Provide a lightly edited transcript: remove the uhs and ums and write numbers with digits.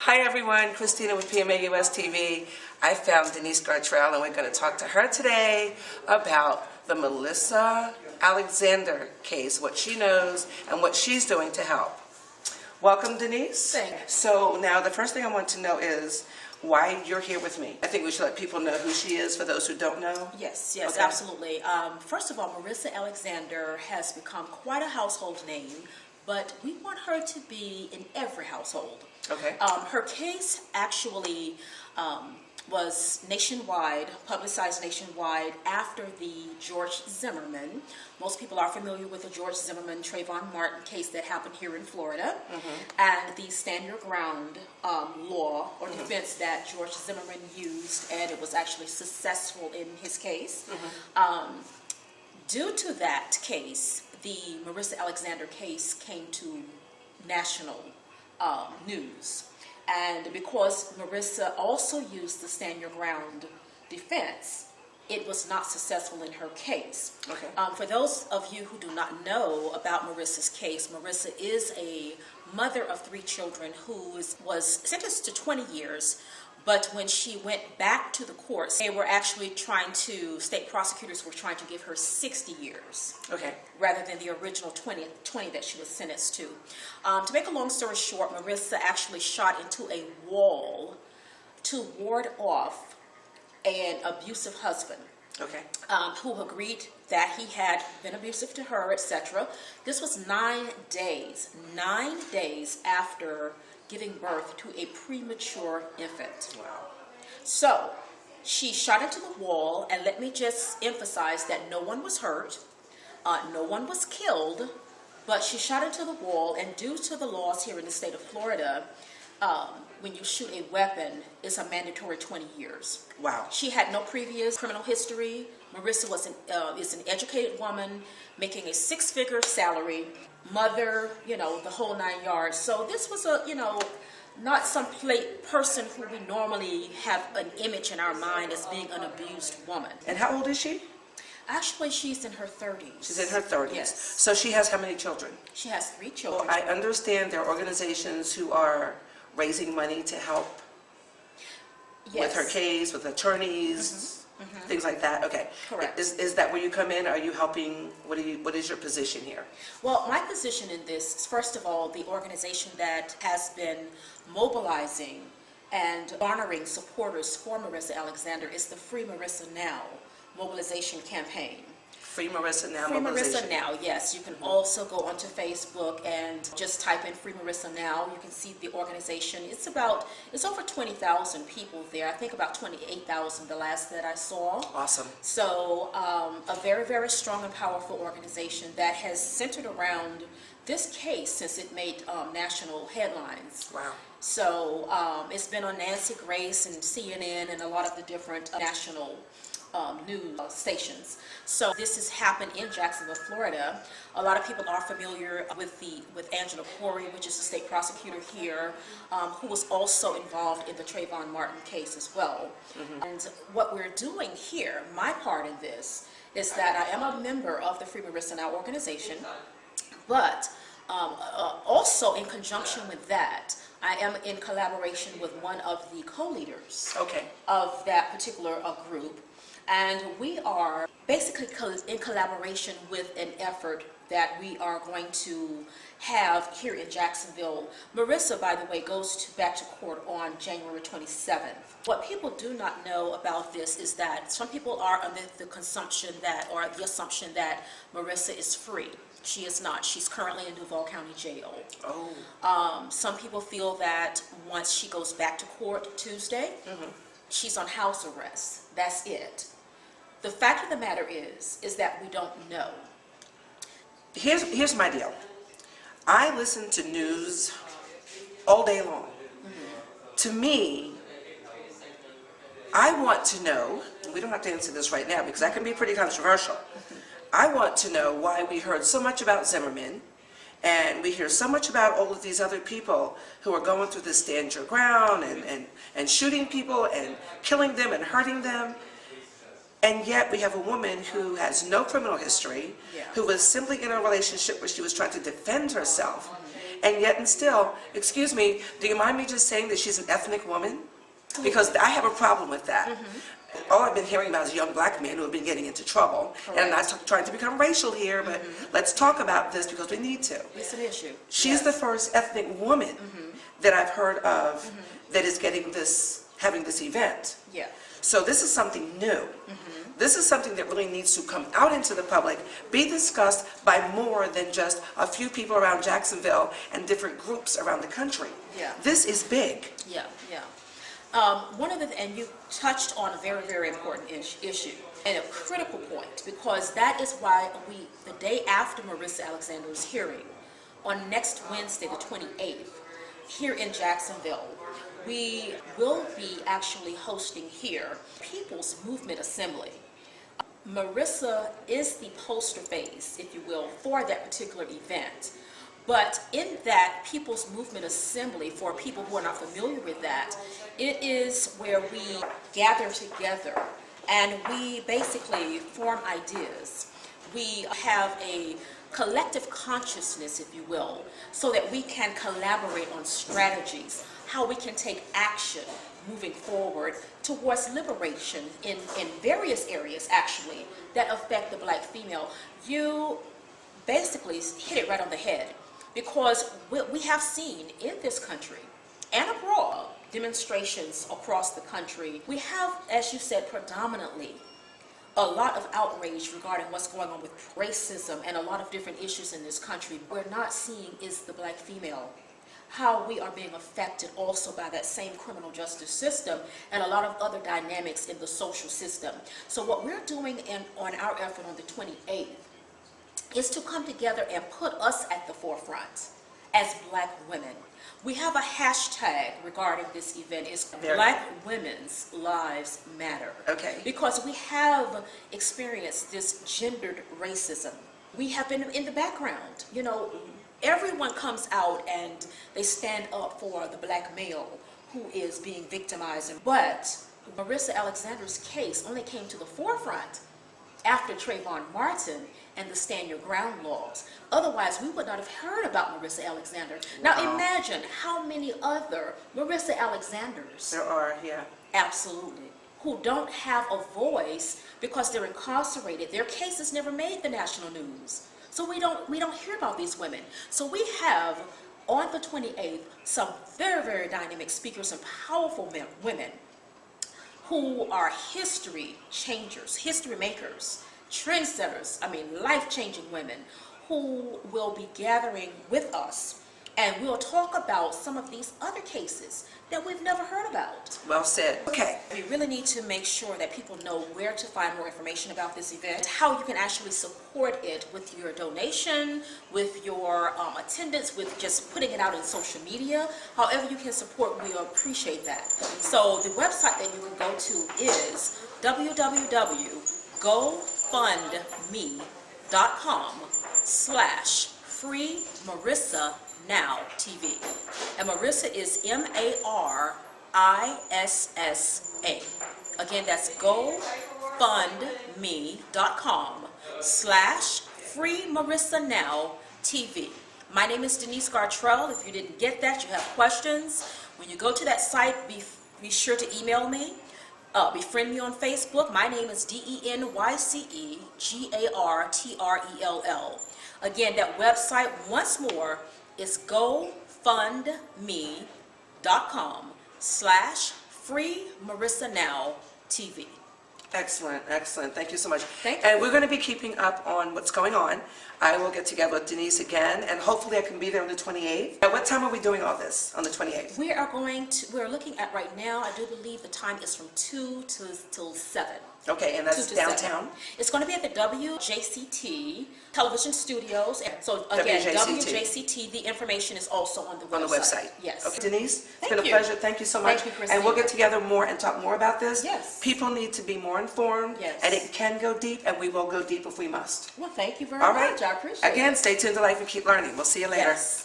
Hi everyone, Cristina with PMA US TV. I found Denyce Gartrell and we're going to talk to her today about the Marissa Alexander case, what she knows and what she's doing to help. Welcome, Denyce. Thanks. So now the first thing I want to know is why you're here with me. I think we should let people know who she is for those who don't know. Yes, Okay. absolutely. First of all, Marissa Alexander has become quite a household name, but we want her to be in every household. Okay. Her case actually was nationwide, publicized nationwide after the George Zimmerman. Most people are familiar with the George Zimmerman Trayvon Martin case that happened here in Florida, and the stand your ground law or defense that George Zimmerman used, and it was actually successful in his case. Due to that case, the Marissa Alexander case came to national news. And because Marissa also used the stand your ground defense, it was not successful in her case. Okay. For those of you who do not know about Marissa's case, Marissa is a mother of 3 children who was sentenced to 20 years. But when she went back to the courts, they were actually state prosecutors were trying to give her 60 years. Okay. Rather than the original 20 that she was sentenced to. To make a long story short, Marissa actually shot into a wall to ward off an abusive husband. Okay. Who agreed that he had been abusive to her, etc. This was 9 days after giving birth to a premature infant. Wow. So she shot into the wall, and let me just emphasize that no one was hurt, no one was killed, but she shot into the wall, and due to the laws here in the state of Florida, when you shoot a weapon, it's a mandatory 20 years. Wow. She had no previous criminal history. Marissa is an educated woman making a 6-figure salary, mother, the whole 9 yards. So this was not some person who we normally have an image in our mind as being an abused woman. And how old is she? Actually, she's in her 30s. She's in her 30s. Yes. So she has how many children? She has 3 children. Well, I understand there are organizations who are raising money to help with her case, with attorneys, things like that. Okay. Correct. Is that where you come in? Are you helping? What is your position here? Well, my position in this is, first of all, the organization that has been mobilizing and garnering supporters for Marissa Alexander is the Free Marissa Now mobilization campaign. Free Marissa Now Free mobilization. Marissa Now, yes. You can also go onto Facebook and just type in Free Marissa Now. You can see the organization. It's over 20,000 people there. I think about 28,000 the last that I saw. Awesome. So a very, very strong and powerful organization that has centered around this case since it made national headlines. Wow. So it's been on Nancy Grace and CNN and a lot of the different national news stations. So this has happened in Jacksonville, Florida. A lot of people are familiar with Angela Corey, which is the state prosecutor here, who was also involved in the Trayvon Martin case as well. And what we're doing here, my part in this, is that I am a member of the Free Marissa Now organization, but also in conjunction with that, I am in collaboration with one of the co-leaders of that particular group. And we are basically in collaboration with an effort that we are going to have here in Jacksonville. Marissa, by the way, goes back to court on January 27th. What people do not know about this is that some people are under the assumption that Marissa is free. She is not. She's currently in Duval County Jail. Oh. Some people feel that once she goes back to court Tuesday, she's on house arrest. That's it. The fact of the matter is that we don't know. Here's my deal. I listen to news all day long. To me, I want to know, we don't have to answer this right now because that can be pretty controversial. I want to know why we heard so much about Zimmerman and we hear so much about all of these other people who are going through this stand your ground and shooting people and killing them and hurting them. And yet we have a woman who has no criminal history, who was simply in a relationship where she was trying to defend herself, and yet and still, excuse me, do you mind me just saying that she's an ethnic woman? Because I have a problem with that. All I've been hearing about is young black men who have been getting into trouble. And I'm not trying to become racial here, but let's talk about this because we need to. It's an issue. She's the first ethnic woman that I've heard of that is having this event. Yeah. So this is something new. This is something that really needs to come out into the public, be discussed by more than just a few people around Jacksonville and different groups around the country. Yeah. This is big. Yeah, yeah. And you touched on a very, very important issue and a critical point, because that is why the day after Marissa Alexander's hearing, on next Wednesday, the 28th, here in Jacksonville, we will be actually hosting here People's Movement Assembly. Marissa is the poster face, if you will, for that particular event. But in that People's Movement Assembly, for people who are not familiar with that, it is where we gather together and we basically form ideas. We have a collective consciousness, if you will, so that we can collaborate on strategies, how we can take action moving forward towards liberation in various areas, actually, that affect the black female. You basically hit it right on the head, because we have seen in this country and abroad demonstrations across the country. We have, as you said, predominantly a lot of outrage regarding what's going on with racism and a lot of different issues in this country. What we're not seeing is the black female, how we are being affected also by that same criminal justice system and a lot of other dynamics in the social system. So what we're doing on our effort on the 28th is to come together and put us at the forefront as black women. We have a hashtag regarding this event. It's Black Women's Lives Matter. Okay. Because we have experienced this gendered racism. We have been in the background. You know, everyone comes out and they stand up for the black male who is being victimized. But Marissa Alexander's case only came to the forefront after Trayvon Martin and the Stand Your Ground laws. Otherwise, we would not have heard about Marissa Alexander. Now imagine how many other Marissa Alexanders There are, yeah. absolutely, who don't have a voice because they're incarcerated. Their cases never made the national news. So we don't hear about these women. So we have on the 28th some very, very dynamic speakers and powerful women who are history changers, history makers, trendsetters, life-changing women who will be gathering with us, and we'll talk about some of these other cases that we've never heard about. Well said. Okay. We really need to make sure that people know where to find more information about this event, how you can actually support it with your donation, with your attendance, with just putting it out in social media. However you can support, we appreciate that. So the website that you can go to is www.gofundme.com/FreeMarissaNowTV. And Marissa is Marissa. Again, that's gofundme.com/FreeMarissaNowTV. My name is Denyce Gartrell. If you didn't get that, you have questions, when you go to that site, be sure to email me. Befriend me on Facebook. My name is DenyceGartrell. Again, that website, once more, is gofundme.com/FreeMarissaNowTV. Excellent, excellent. Thank you so much. Thank you. And we're going to be keeping up on what's going on. I will get together with Denyce again, and hopefully I can be there on the 28th. At what time are we doing all this on the 28th? We're looking at right now, I do believe the time is from 2 till 7. Okay, and that's 2 to 7. downtown? It's going to be at the WJCT Television Studios. So again, WJCT, the information is also on the website. On the website? Yes. Okay, Denyce, it's Thank been a you. pleasure. Thank you so much. Thank you, Cristina. And we'll get together more and talk more about this. Yes. People need to be more informed. Yes. And it can go deep, and we will go deep if we must. Well, thank you very All right. much. I appreciate it. Again, stay tuned to Life and keep learning. We'll see you later. Yes.